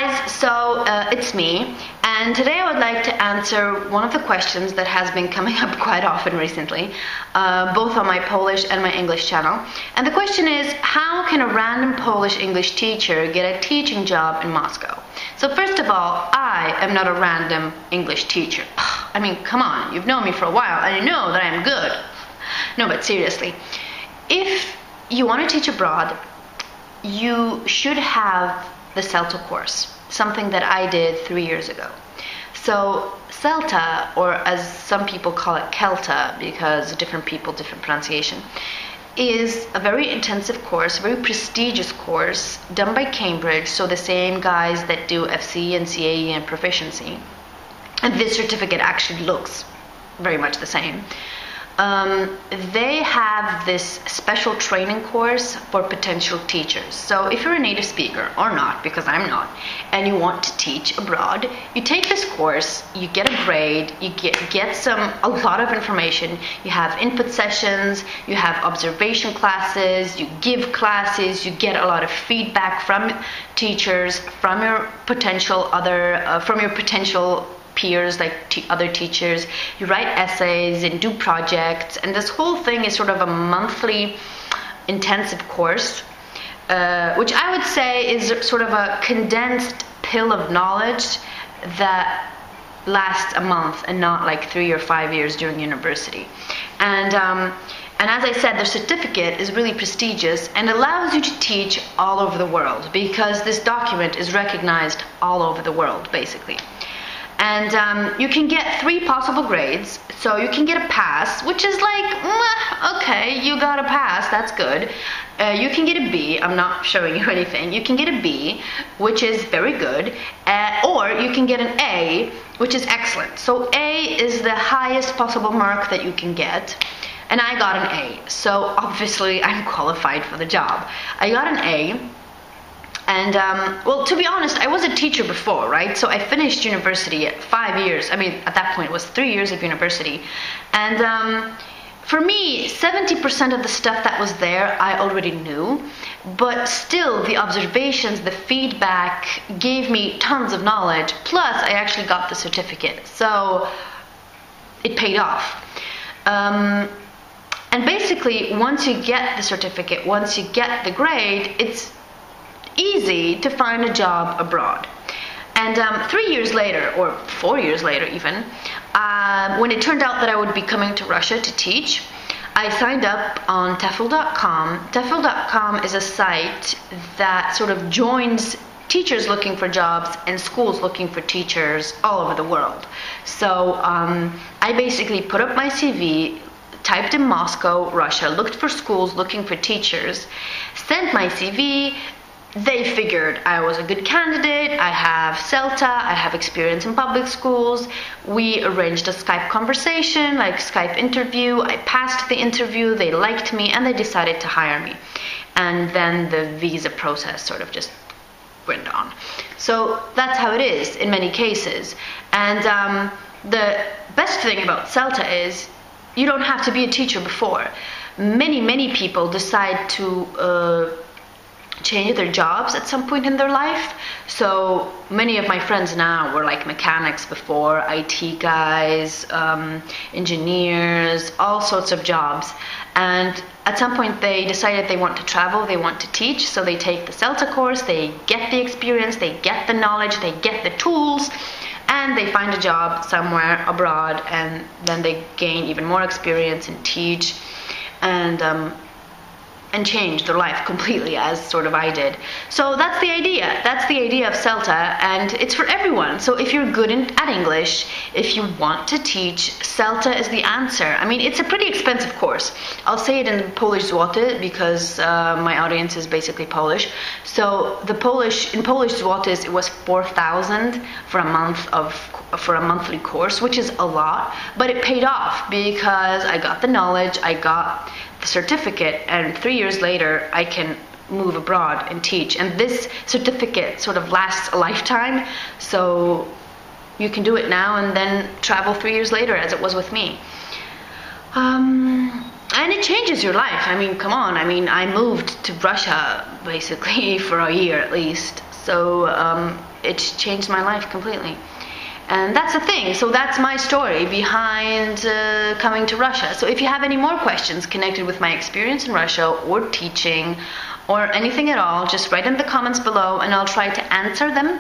guys, it's me, and today I would like to answer one of the questions that has been coming up quite often recently, both on my Polish and my English channel. And the question is, how can a random Polish English teacher get a teaching job in Moscow? So first of all, I am not a random English teacher. I mean, come on, you've known me for a while and you know that I'm good. No, but seriously, if you want to teach abroad, you should have the CELTA course, something that I did 3 years ago. So CELTA, or as some people call it CELTA, because different people, different pronunciation, is a very intensive course, a very prestigious course done by Cambridge, so the same guys that do FCE and CAE and proficiency. And this certificate actually looks very much the same. They have this special training course for potential teachers. So if you're a native speaker, or not, because I'm not, and you want to teach abroad, you take this course, you get a grade, you get a lot of information, you have input sessions, you have observation classes, you give classes, you get a lot of feedback from teachers, from your potential peers, like other teachers. You write essays and do projects, and this whole thing is sort of a monthly intensive course, which I would say is sort of a condensed pill of knowledge that lasts a month and not like 3 or 5 years during university. And as I said, the certificate is really prestigious and allows you to teach all over the world, because this document is recognized all over the world, basically. And you can get 3 possible grades. So you can get a pass, which is like, okay, you got a pass, that's good. You can get a B, I'm not showing you anything. You can get a B, which is very good. Or you can get an A, which is excellent. So A is the highest possible mark that you can get. And I got an A, so obviously I'm qualified for the job. I got an A. And, well, to be honest, I was a teacher before, right? So I finished university at 5 years. I mean, at that point, it was 3 years of university. And for me, 70% of the stuff that was there, I already knew. But still, the observations, the feedback gave me tons of knowledge. Plus, I actually got the certificate. So it paid off. And basically, once you get the certificate, once you get the grade, it's easy to find a job abroad. And 3 years later, or 4 years later even, when it turned out that I would be coming to Russia to teach, I signed up on TEFL.com. TEFL.com is a site that sort of joins teachers looking for jobs and schools looking for teachers all over the world. So I basically put up my CV, typed in Moscow, Russia, looked for schools looking for teachers, sent my CV. They figured I was a good candidate, I have CELTA, I have experience in public schools. We arranged a Skype conversation, like Skype interview. I passed the interview, they liked me, and they decided to hire me. And then the visa process sort of just went on. So that's how it is in many cases. And the best thing about CELTA is you don't have to be a teacher before. Many people decide to change their jobs at some point in their life. So many of my friends now were like mechanics before, IT guys, engineers, all sorts of jobs. And at some point they decided they want to travel, they want to teach, so they take the CELTA course, they get the experience, they get the knowledge, they get the tools, and they find a job somewhere abroad, and then they gain even more experience and teach and change their life completely, as sort of I did. So that's the idea. That's the idea of CELTA, and it's for everyone. So if you're good at English, if you want to teach, CELTA is the answer. I mean, it's a pretty expensive course. I'll say it in Polish zloty because my audience is basically Polish. So in Polish zlotys, it was 4,000 for a monthly course, which is a lot, but it paid off because I got the knowledge, I got the certificate, and 3 years later I can move abroad and teach. And this certificate sort of lasts a lifetime, so you can do it now and then travel 3 years later, as it was with me. And it changes your life. I mean, come on. I mean, I moved to Russia basically for a year at least. So it changed my life completely. And that's the thing. So that's my story behind coming to Russia. So if you have any more questions connected with my experience in Russia or teaching or anything at all, just write in the comments below and I'll try to answer them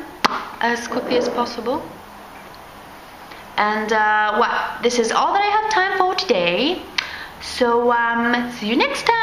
as quickly as possible. And well, this is all that I have time for today. So see you next time.